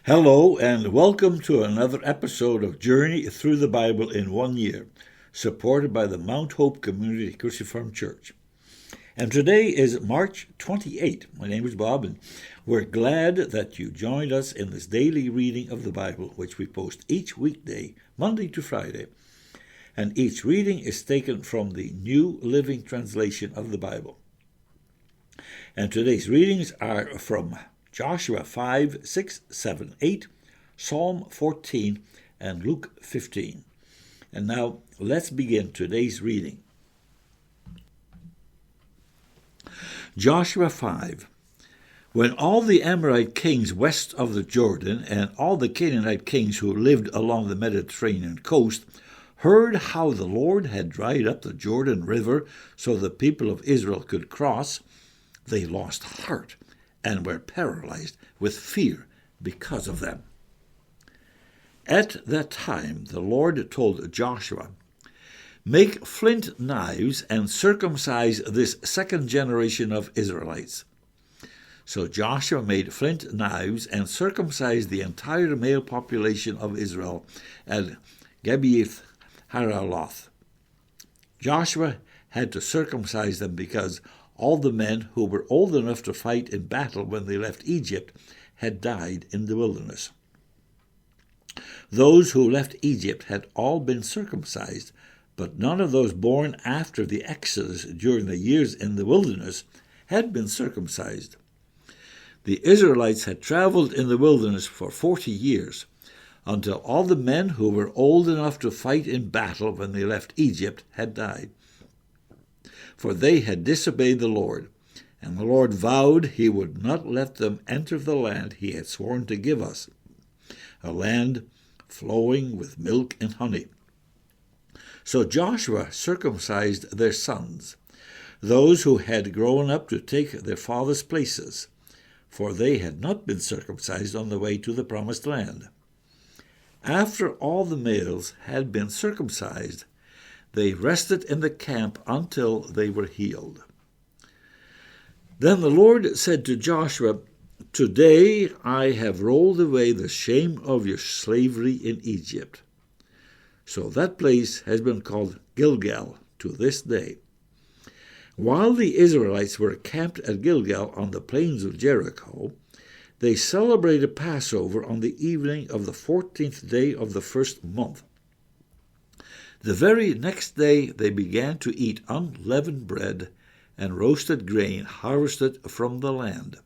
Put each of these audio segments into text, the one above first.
Hello, and welcome to another episode of Journey Through the Bible in 1 Year, supported by the Mount Hope Community Cruciform Church. And today is March 28. My name is Bob, and we're glad that you joined us in this daily reading of the Bible, which we post each weekday, Monday to Friday. And each reading is taken from the New Living Translation of the Bible. And today's readings are from Joshua 5, 6, 7, 8, Psalm 14, and Luke 15. And now let's begin today's reading. Joshua 5. When all the Amorite kings west of the Jordan and all the Canaanite kings who lived along the Mediterranean coast heard how the Lord had dried up the Jordan River so the people of Israel could cross, they lost heart and were paralyzed with fear because of them. At that time the Lord told Joshua, "Make flint knives and circumcise this second generation of Israelites." So Joshua made flint knives and circumcised the entire male population of Israel at Gibeath Haraloth. Joshua had to circumcise them because all the men who were old enough to fight in battle when they left Egypt had died in the wilderness. Those who left Egypt had all been circumcised, but none of those born after the Exodus during the years in the wilderness had been circumcised. The Israelites had traveled in the wilderness for 40 years, until all the men who were old enough to fight in battle when they left Egypt had died. For they had disobeyed the Lord, and the Lord vowed he would not let them enter the land he had sworn to give us, a land flowing with milk and honey. So Joshua circumcised their sons, those who had grown up to take their fathers' places, for they had not been circumcised on the way to the promised land. After all the males had been circumcised, they rested in the camp until they were healed. Then the Lord said to Joshua, "Today I have rolled away the shame of your slavery in Egypt." So that place has been called Gilgal to this day. While the Israelites were camped at Gilgal on the plains of Jericho, they celebrated Passover on the evening of the 14th day of the first month. The very next day they began to eat unleavened bread and roasted grain harvested from the land.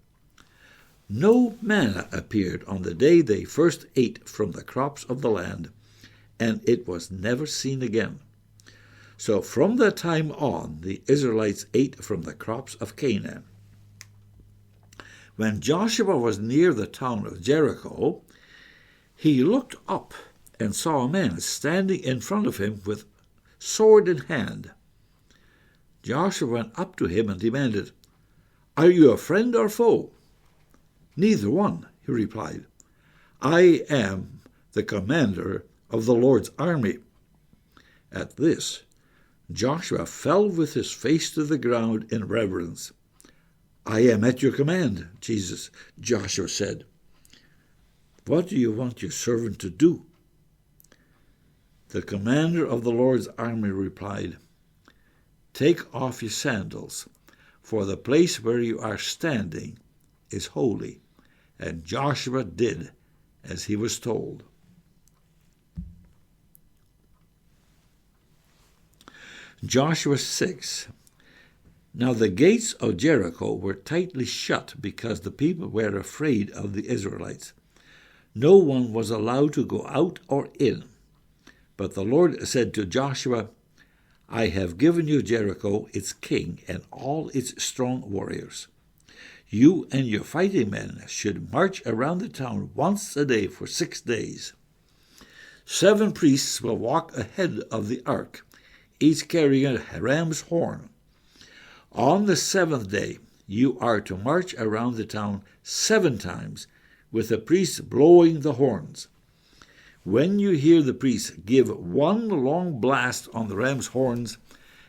No manna appeared on the day they first ate from the crops of the land, and it was never seen again. So from that time on the Israelites ate from the crops of Canaan. When Joshua was near the town of Jericho, he looked up and saw a man standing in front of him with sword in hand. Joshua went up to him and demanded, "Are you a friend or foe?" "Neither one," he replied. "I am the commander of the Lord's army." At this, Joshua fell with his face to the ground in reverence. "I am at your command," Joshua said. "What do you want your servant to do?" The commander of the Lord's army replied, "Take off your sandals, for the place where you are standing is holy." And Joshua did as he was told. Joshua 6. Now the gates of Jericho were tightly shut because the people were afraid of the Israelites. No one was allowed to go out or in. But the Lord said to Joshua, "I have given you Jericho, its king, and all its strong warriors. You and your fighting men should march around the town once a day for 6 days. 7 priests will walk ahead of the ark, each carrying a ram's horn. On the 7th day, you are to march around the town 7 times, with the priests blowing the horns. When you hear the priests give one long blast on the ram's horns,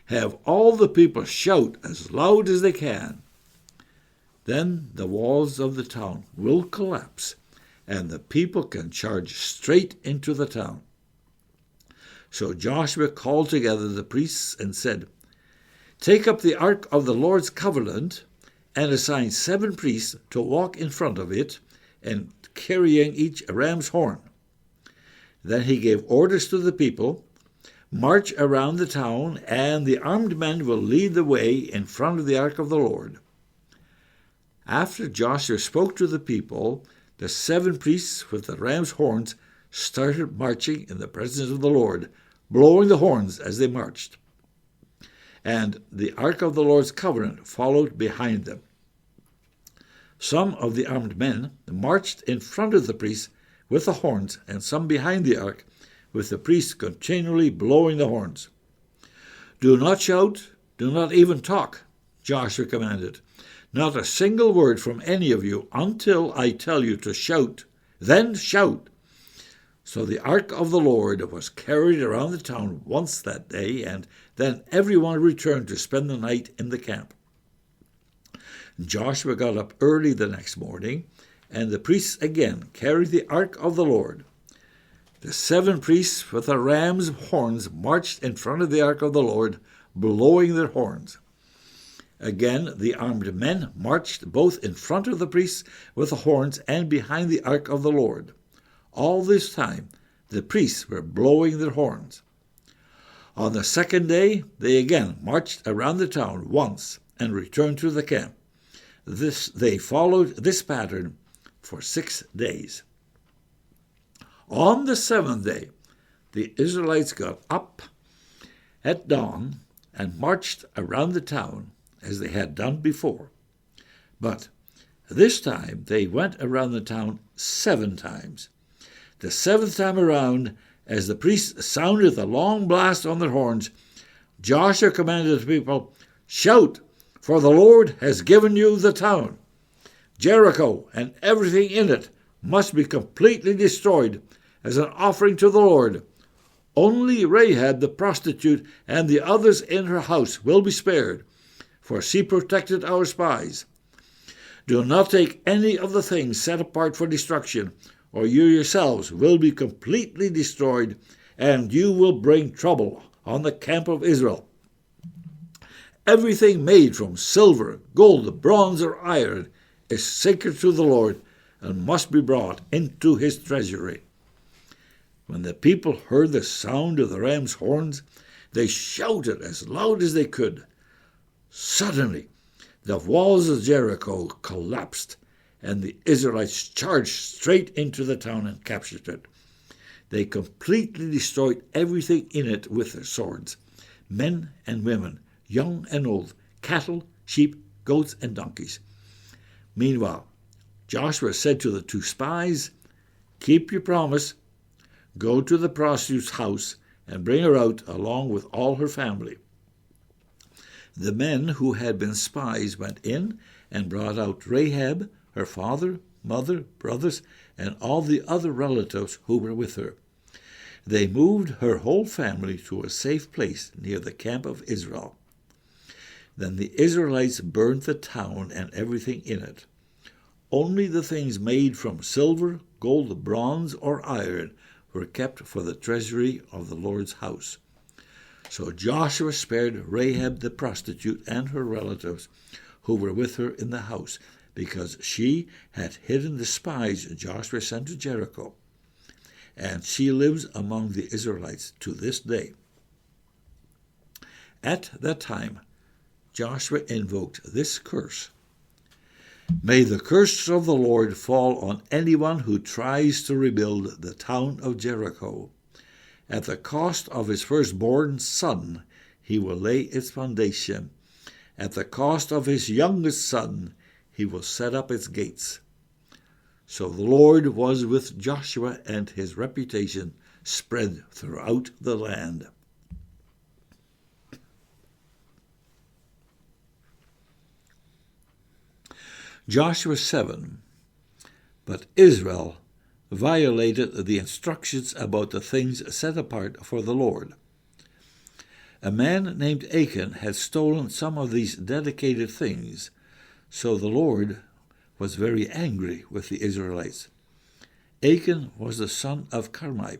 have all the people shout as loud as they can. Then the walls of the town will collapse, and the people can charge straight into the town. So Joshua called together the priests and said, "Take up the ark of the Lord's covenant and assign 7 priests to walk in front of it and carrying each a ram's horn." Then he gave orders to the people, "March around the town, and the armed men will lead the way in front of the ark of the Lord." After Joshua spoke to the people, the 7 priests with the ram's horns started marching in the presence of the Lord, blowing the horns as they marched. And the ark of the Lord's covenant followed behind them. Some of the armed men marched in front of the priests with the horns, and some behind the ark, with the priests continually blowing the horns. "Do not shout, do not even talk," Joshua commanded. "Not a single word from any of you until I tell you to shout. Then shout." So the ark of the Lord was carried around the town once that day, and then everyone returned to spend the night in the camp. Joshua got up early the next morning, and the priests again carried the ark of the Lord. The 7 priests with the ram's horns marched in front of the ark of the Lord, blowing their horns. Again, the armed men marched both in front of the priests with the horns and behind the ark of the Lord. All this time, the priests were blowing their horns. On the second day, they again marched around the town once and returned to the camp. They followed this pattern for 6 days. On the 7th day, the Israelites got up at dawn and marched around the town as they had done before. But this time they went around the town 7 times. The 7th time around, as the priests sounded the long blast on their horns, Joshua commanded the people, "Shout, for the Lord has given you the town. Jericho and everything in it must be completely destroyed as an offering to the Lord. Only Rahab the prostitute and the others in her house will be spared, for she protected our spies. Do not take any of the things set apart for destruction, or you yourselves will be completely destroyed, and you will bring trouble on the camp of Israel. Everything made from silver, gold, bronze, or iron is sacred to the Lord and must be brought into his treasury." When the people heard the sound of the ram's horns, they shouted as loud as they could. Suddenly, the walls of Jericho collapsed, and the Israelites charged straight into the town and captured it. They completely destroyed everything in it with their swords, men and women, young and old, cattle, sheep, goats, and donkeys. Meanwhile, Joshua said to the 2 spies, "Keep your promise. Go to the prostitute's house and bring her out along with all her family." The men who had been spies went in and brought out Rahab, her father, mother, brothers, and all the other relatives who were with her. They moved her whole family to a safe place near the camp of Israel. Then the Israelites burned the town and everything in it. Only the things made from silver, gold, bronze, or iron were kept for the treasury of the Lord's house. So Joshua spared Rahab the prostitute and her relatives who were with her in the house, because she had hidden the spies Joshua sent to Jericho. And she lives among the Israelites to this day. At that time, Joshua invoked this curse: "May the curse of the Lord fall on anyone who tries to rebuild the town of Jericho. At the cost of his firstborn son, he will lay its foundation. At the cost of his youngest son, he will set up its gates." So the Lord was with Joshua, and his reputation spread throughout the land. Joshua 7. But Israel violated the instructions about the things set apart for the Lord. A man named Achan had stolen some of these dedicated things, so the Lord was very angry with the Israelites. Achan was the son of Carmi,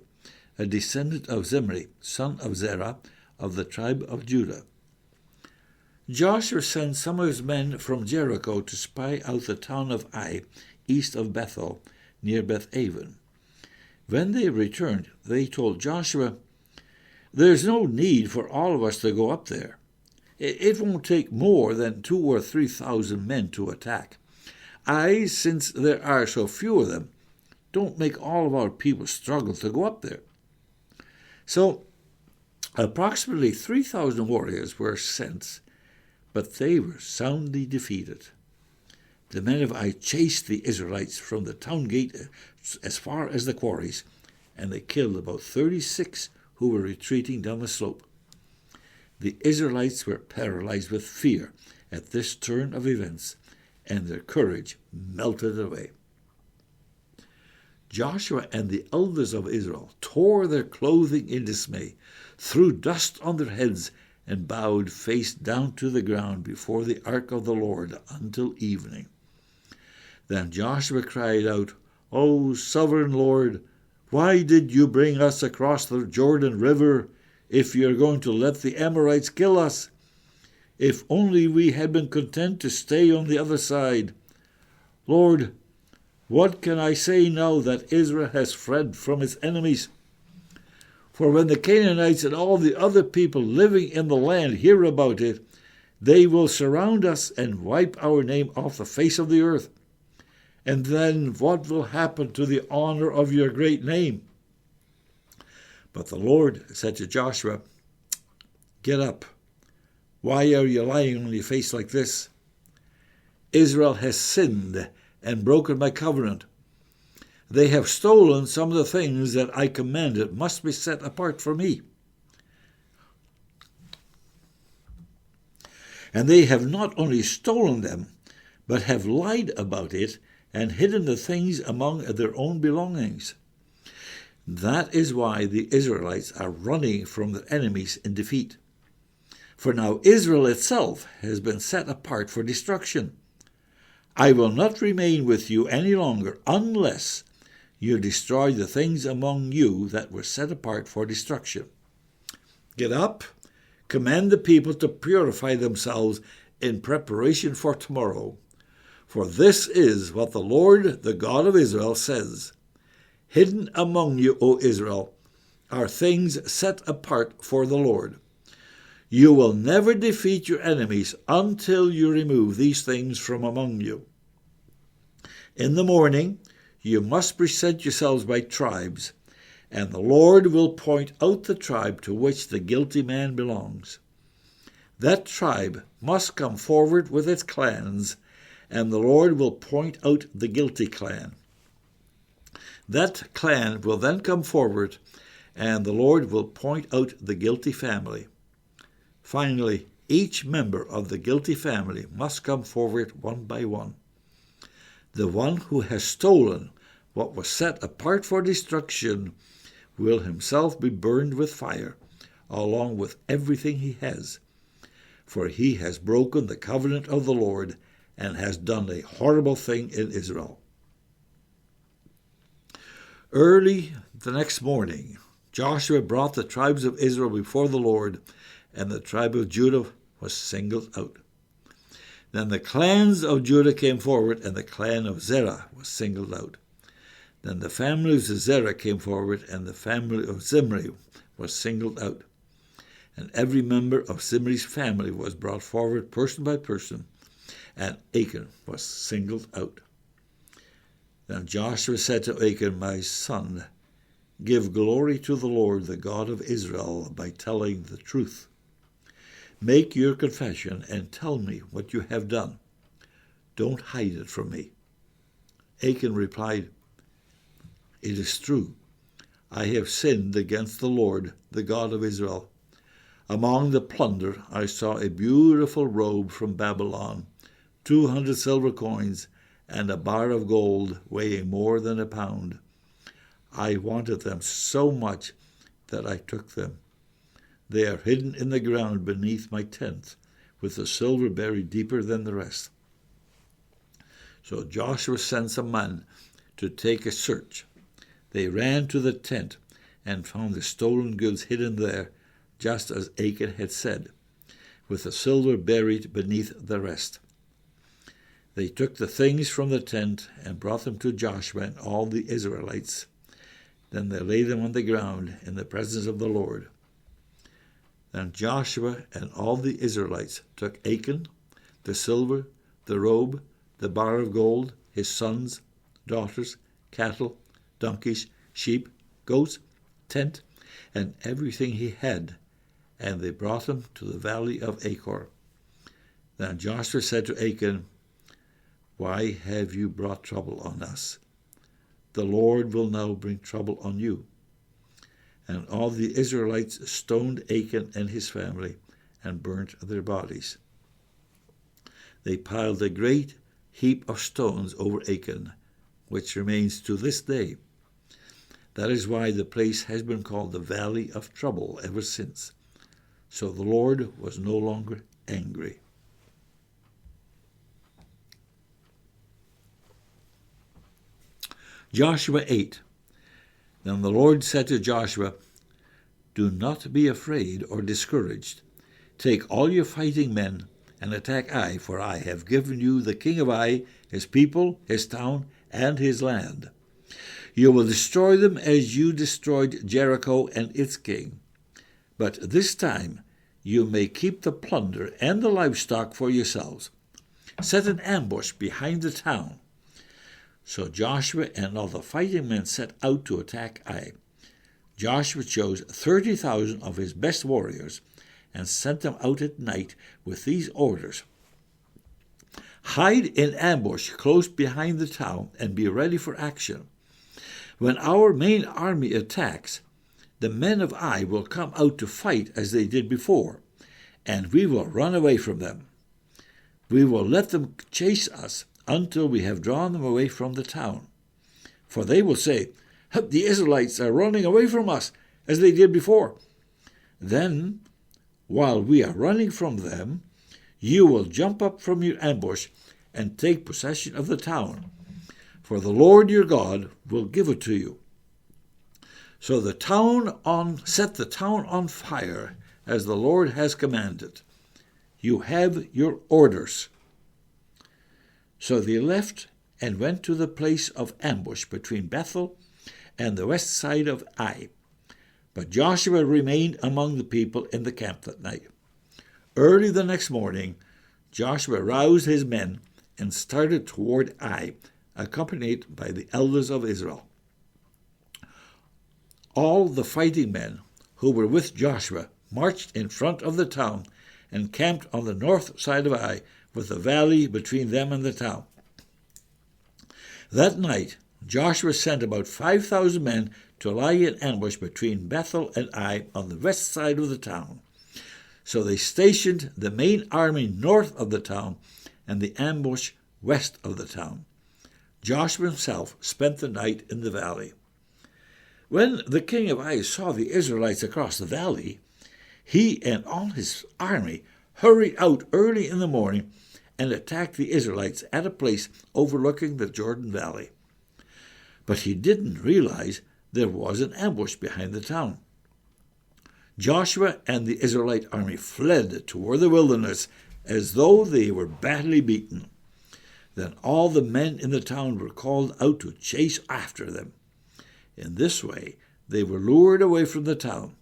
a descendant of Zimri, son of Zerah, of the tribe of Judah. Joshua sent some of his men from Jericho to spy out the town of Ai, east of Bethel, near Beth-aven. When they returned, they told Joshua, "There's no need for all of us to go up there. It won't take more than 2,000 or 3,000 men to attack. Since there are so few of them, don't make all of our people struggle to go up there." So, approximately 3,000 warriors were sent, but they were soundly defeated. The men of Ai chased the Israelites from the town gate as far as the quarries, and they killed about 36 who were retreating down the slope. The Israelites were paralyzed with fear at this turn of events, and their courage melted away. Joshua and the elders of Israel tore their clothing in dismay, threw dust on their heads, and bowed face down to the ground before the ark of the Lord until evening. Then Joshua cried out, "O sovereign Lord, why did you bring us across the Jordan River if you are going to let the Amorites kill us? If only we had been content to stay on the other side. Lord, what can I say now that Israel has fled from its enemies? For when the Canaanites and all the other people living in the land hear about it, they will surround us and wipe our name off the face of the earth. And then what will happen to the honor of your great name?" But the Lord said to Joshua, "Get up. Why are you lying on your face like this? Israel has sinned and broken my covenant. They have stolen some of the things that I commanded must be set apart for me. And they have not only stolen them, but have lied about it and hidden the things among their own belongings. That is why the Israelites are running from their enemies in defeat. For now Israel itself has been set apart for destruction. I will not remain with you any longer unless you destroy the things among you that were set apart for destruction. Get up, command the people to purify themselves in preparation for tomorrow. For this is what the Lord, the God of Israel, says. Hidden among you, O Israel, are things set apart for the Lord. You will never defeat your enemies until you remove these things from among you. In the morning you must present yourselves by tribes, and the Lord will point out the tribe to which the guilty man belongs. That tribe must come forward with its clans, and the Lord will point out the guilty clan. That clan will then come forward, and the Lord will point out the guilty family. Finally, each member of the guilty family must come forward one by one. The one who has stolen what was set apart for destruction will himself be burned with fire, along with everything he has, for he has broken the covenant of the Lord and has done a horrible thing in Israel. Early the next morning, Joshua brought the tribes of Israel before the Lord, and the tribe of Judah was singled out. Then the clans of Judah came forward, and the clan of Zerah was singled out. Then the families of Zerah came forward, and the family of Zimri was singled out. And every member of Zimri's family was brought forward person by person, and Achan was singled out. Then Joshua said to Achan, "My son, give glory to the Lord, the God of Israel, by telling the truth. Make your confession and tell me what you have done. Don't hide it from me." Achan replied, "It is true. I have sinned against the Lord, the God of Israel. Among the plunder I saw a beautiful robe from Babylon, 200 silver coins, and a bar of gold weighing more than a pound. I wanted them so much that I took them. They are hidden in the ground beneath my tent, with the silver buried deeper than the rest." So Joshua sent some men to take a search. They ran to the tent and found the stolen goods hidden there, just as Achan had said, with the silver buried beneath the rest. They took the things from the tent and brought them to Joshua and all the Israelites. Then they laid them on the ground in the presence of the Lord. Then Joshua and all the Israelites took Achan, the silver, the robe, the bar of gold, his sons, daughters, cattle, donkeys, sheep, goats, tent, and everything he had, and they brought him to the valley of Achor. Then Joshua said to Achan, "Why have you brought trouble on us? The Lord will now bring trouble on you." And all the Israelites stoned Achan and his family and burnt their bodies. They piled a great heap of stones over Achan, which remains to this day. That is why the place has been called the Valley of Trouble ever since. So the Lord was no longer angry. Joshua 8. Then the Lord said to Joshua, "Do not be afraid or discouraged. Take all your fighting men and attack Ai, for I have given you the king of Ai, his people, his town, and his land. You will destroy them as you destroyed Jericho and its king. But this time you may keep the plunder and the livestock for yourselves. Set an ambush behind the town." So Joshua and all the fighting men set out to attack Ai. Joshua chose 30,000 of his best warriors and sent them out at night with these orders: "Hide in ambush close behind the town and be ready for action. When our main army attacks, the men of Ai will come out to fight as they did before, and we will run away from them. We will let them chase us until we have drawn them away from the town. For they will say, 'The Israelites are running away from us, as they did before.' Then, while we are running from them, you will jump up from your ambush and take possession of the town, for the Lord your God will give it to you. So set the town on fire, as the Lord has commanded. You have your orders." So they left and went to the place of ambush between Bethel and the west side of Ai. But Joshua remained among the people in the camp that night. Early the next morning, Joshua roused his men and started toward Ai, accompanied by the elders of Israel. All the fighting men who were with Joshua marched in front of the town and camped on the north side of Ai, with a valley between them and the town. That night, Joshua sent about 5,000 men to lie in ambush between Bethel and Ai on the west side of the town. So they stationed the main army north of the town and the ambush west of the town. Joshua himself spent the night in the valley. When the king of Ai saw the Israelites across the valley, he and all his army hurried out early in the morning and attacked the Israelites at a place overlooking the Jordan Valley. But he didn't realize there was an ambush behind the town. Joshua and the Israelite army fled toward the wilderness as though they were badly beaten. Then all the men in the town were called out to chase after them. In this way, they were lured away from the town.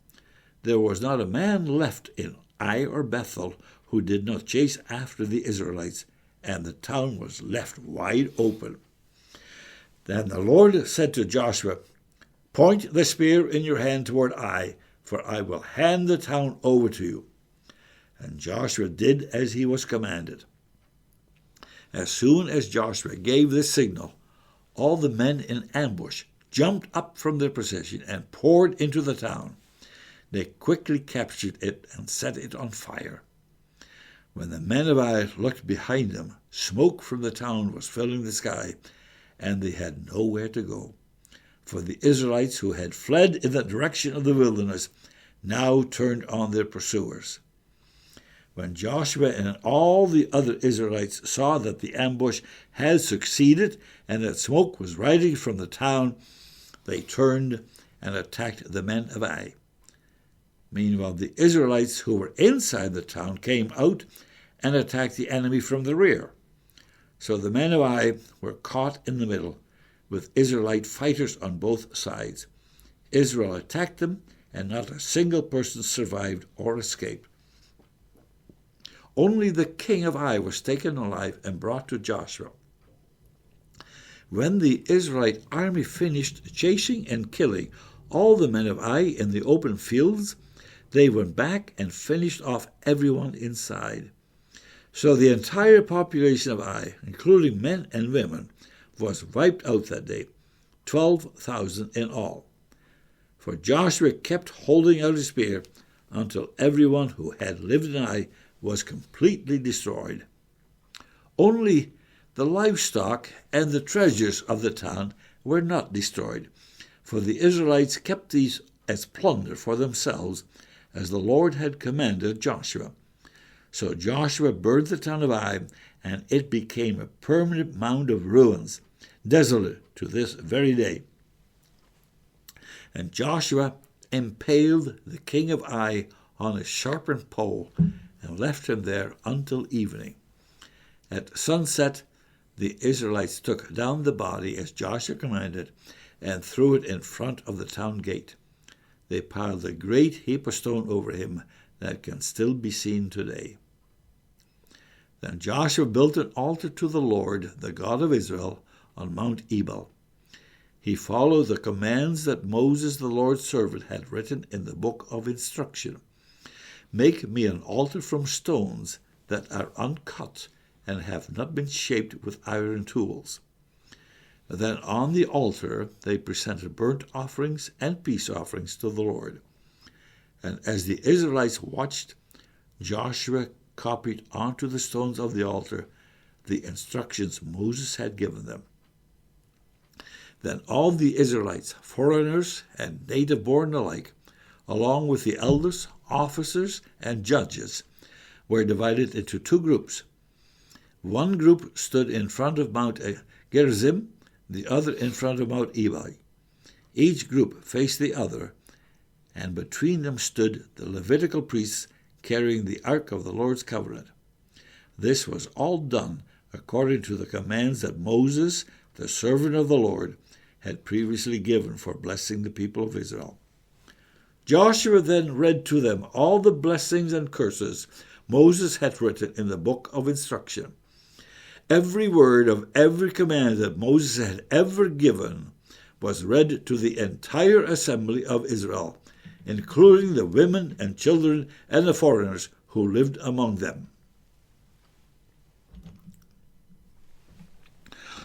There was not a man left in Ai or Bethel who did not chase after the Israelites, and the town was left wide open. Then the Lord said to Joshua, "Point the spear in your hand toward Ai, for I will hand the town over to you." And Joshua did as he was commanded. As soon as Joshua gave this signal, all the men in ambush jumped up from their position and poured into the town. They quickly captured it and set it on fire. When the men of Ai looked behind them, smoke from the town was filling the sky, and they had nowhere to go. For the Israelites who had fled in the direction of the wilderness now turned on their pursuers. When Joshua and all the other Israelites saw that the ambush had succeeded and that smoke was rising from the town, they turned and attacked the men of Ai. Meanwhile, the Israelites who were inside the town came out and attacked the enemy from the rear. So the men of Ai were caught in the middle, with Israelite fighters on both sides. Israel attacked them, and not a single person survived or escaped. Only the king of Ai was taken alive and brought to Joshua. When the Israelite army finished chasing and killing all the men of Ai in the open fields, they went back and finished off everyone inside. So the entire population of Ai, including men and women, was wiped out that day, 12,000 in all. For Joshua kept holding out his spear until everyone who had lived in Ai was completely destroyed. Only the livestock and the treasures of the town were not destroyed, for the Israelites kept these as plunder for themselves, as the Lord had commanded Joshua. So Joshua burned the town of Ai, and it became a permanent mound of ruins, desolate to this very day. And Joshua impaled the king of Ai on a sharpened pole and left him there until evening. At sunset, the Israelites took down the body as Joshua commanded and threw it in front of the town gate. They piled a great heap of stone over him that can still be seen today. Then Joshua built an altar to the Lord, the God of Israel, on Mount Ebal. He followed the commands that Moses, the Lord's servant, had written in the book of instruction. Make me an altar from stones that are uncut and have not been shaped with iron tools. Then on the altar they presented burnt offerings and peace offerings to the Lord. And as the Israelites watched, Joshua copied onto the stones of the altar the instructions Moses had given them. Then all the Israelites, foreigners and native-born alike, along with the elders, officers, and judges, were divided into two groups. One group stood in front of Mount Gerizim, the other in front of Mount Ebal. Each group faced the other, and between them stood the Levitical priests carrying the Ark of the Lord's covenant. This was all done according to the commands that Moses, the servant of the Lord, had previously given for blessing the people of Israel. Joshua then read to them all the blessings and curses Moses had written in the book of instruction. Every word of every command that Moses had ever given was read to the entire assembly of Israel, including the women and children and the foreigners who lived among them.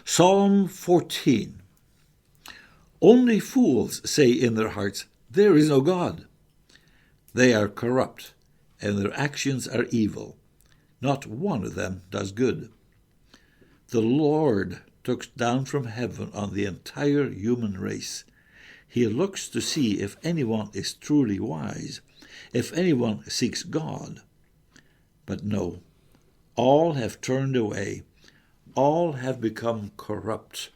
Psalm 14. Only fools say in their hearts, "There is no God." They are corrupt, and their actions are evil. Not one of them does good. The Lord looks down from heaven on the entire human race. He looks to see if anyone is truly wise, if anyone seeks God. But no, all have turned away. All have become corrupt.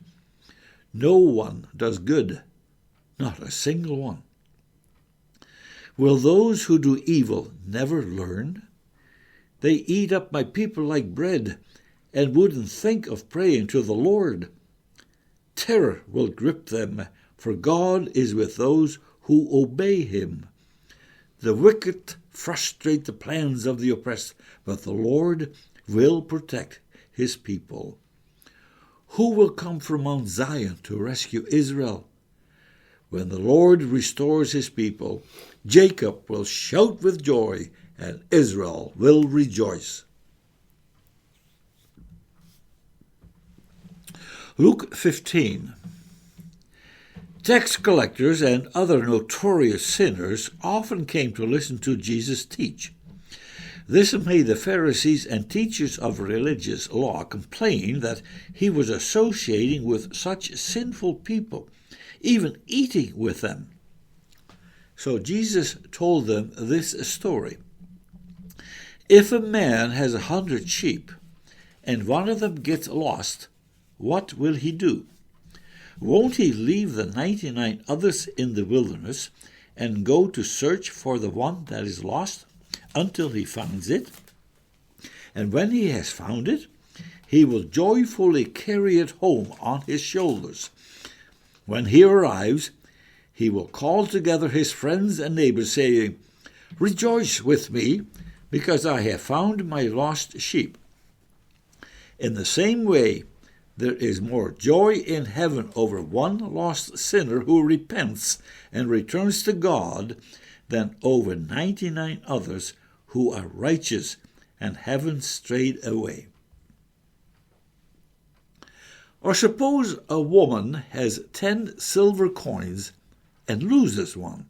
No one does good, not a single one. Will those who do evil never learn? They eat up my people like bread and wouldn't think of praying to the Lord. Terror will grip them, for God is with those who obey him. The wicked frustrate the plans of the oppressed, but the Lord will protect his people. Who will come from Mount Zion to rescue Israel? When the Lord restores his people, Jacob will shout with joy, and Israel will rejoice. Luke 15. Tax collectors and other notorious sinners often came to listen to Jesus teach. This made the Pharisees and teachers of religious law complain that he was associating with such sinful people, even eating with them. So Jesus told them this story. If a man has 100 sheep, and one of them gets lost, what will he do? Won't he leave the 99 others in the wilderness and go to search for the one that is lost until he finds it? And when he has found it, he will joyfully carry it home on his shoulders. When he arrives, he will call together his friends and neighbors, saying, "Rejoice with me, because I have found my lost sheep." In the same way, there is more joy in heaven over one lost sinner who repents and returns to God than over 99 others who are righteous and haven't strayed away. Or suppose a woman has 10 silver coins and loses one.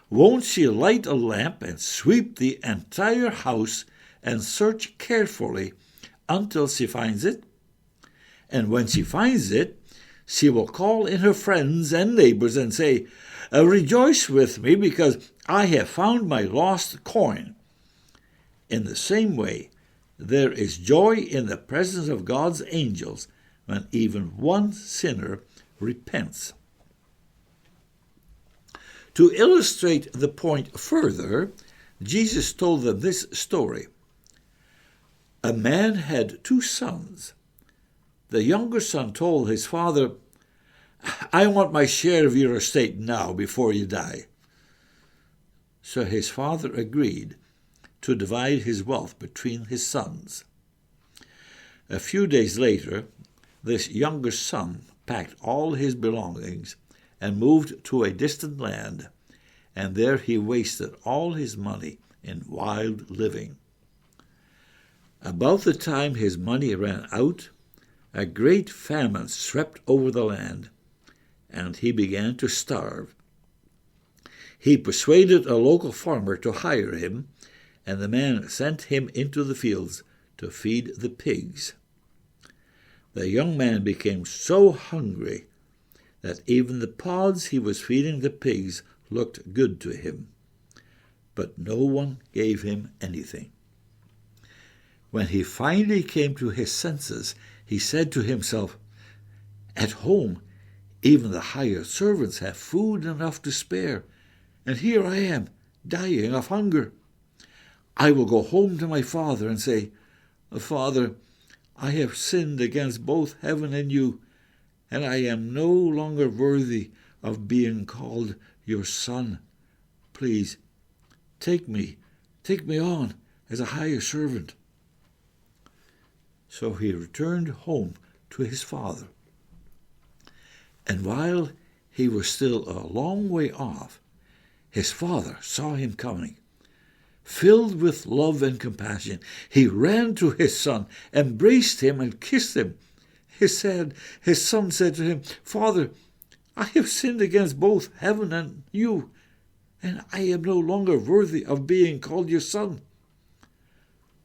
Won't she light a lamp and sweep the entire house and search carefully until she finds it? And when she finds it, she will call in her friends and neighbors and say, "Rejoice with me, because I have found my lost coin." In the same way, there is joy in the presence of God's angels when even one sinner repents. To illustrate the point further, Jesus told them this story. A man had 2 sons. The younger son told his father, "I want my share of your estate now before you die." So his father agreed to divide his wealth between his sons. A few days later, this younger son packed all his belongings and moved to a distant land, and there he wasted all his money in wild living. About the time his money ran out, a great famine swept over the land, and he began to starve. He persuaded a local farmer to hire him, and the man sent him into the fields to feed the pigs. The young man became so hungry that even the pods he was feeding the pigs looked good to him, but no one gave him anything. When he finally came to his senses, he said to himself, "At home, even the hired servants have food enough to spare, and here I am, dying of hunger. I will go home to my father and say, 'Father, I have sinned against both heaven and you, and I am no longer worthy of being called your son. Please, take me on as a hired servant.'" So he returned home to his father. And while he was still a long way off, his father saw him coming. Filled with love and compassion, he ran to his son, embraced him, and kissed him. His son said to him, "Father, I have sinned against both heaven and you, and I am no longer worthy of being called your son."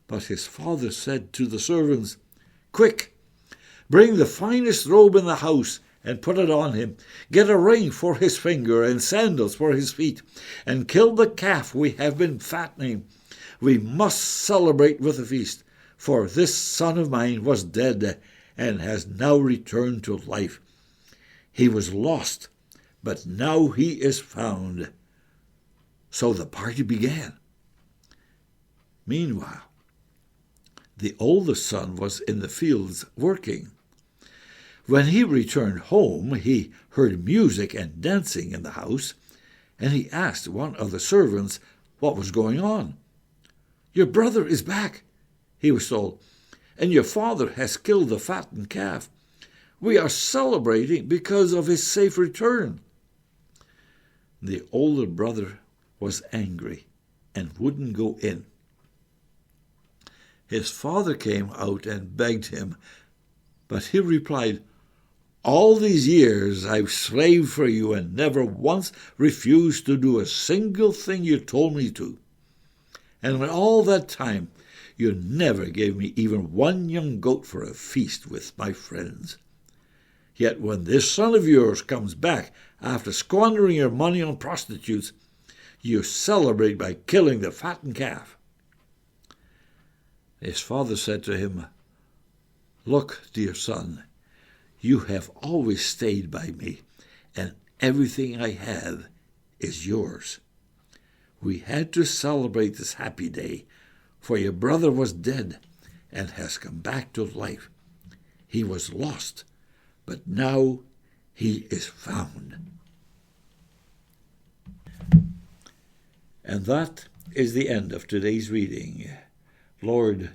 But his father said to the servants, "Quick, bring the finest robe in the house and put it on him. Get a ring for his finger and sandals for his feet, and kill the calf we have been fattening. We must celebrate with a feast, for this son of mine was dead and has now returned to life. He was lost, but now he is found." So the party began. Meanwhile, the older son was in the fields working. When he returned home, he heard music and dancing in the house, and he asked one of the servants what was going on. "Your brother is back," he was told, "and your father has killed the fattened calf. We are celebrating because of his safe return." The older brother was angry and wouldn't go in. His father came out and begged him, but he replied, "All these years I've slaved for you and never once refused to do a single thing you told me to. And in all that time, you never gave me even one young goat for a feast with my friends. Yet when this son of yours comes back after squandering your money on prostitutes, you celebrate by killing the fattened calf." His father said to him, "Look, dear son, You have always stayed by me, and everything I have is yours. We had to celebrate this happy day, for your brother was dead and has come back to life. He was lost, but now he is found. And that is the end of today's reading. Lord,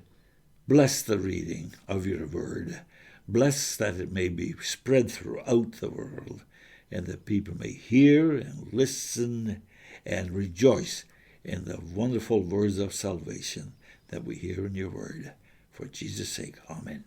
bless the reading of your word. Bless that it may be spread throughout the world, and that people may hear and listen and rejoice in the wonderful words of salvation that we hear in your word. For Jesus' sake, amen.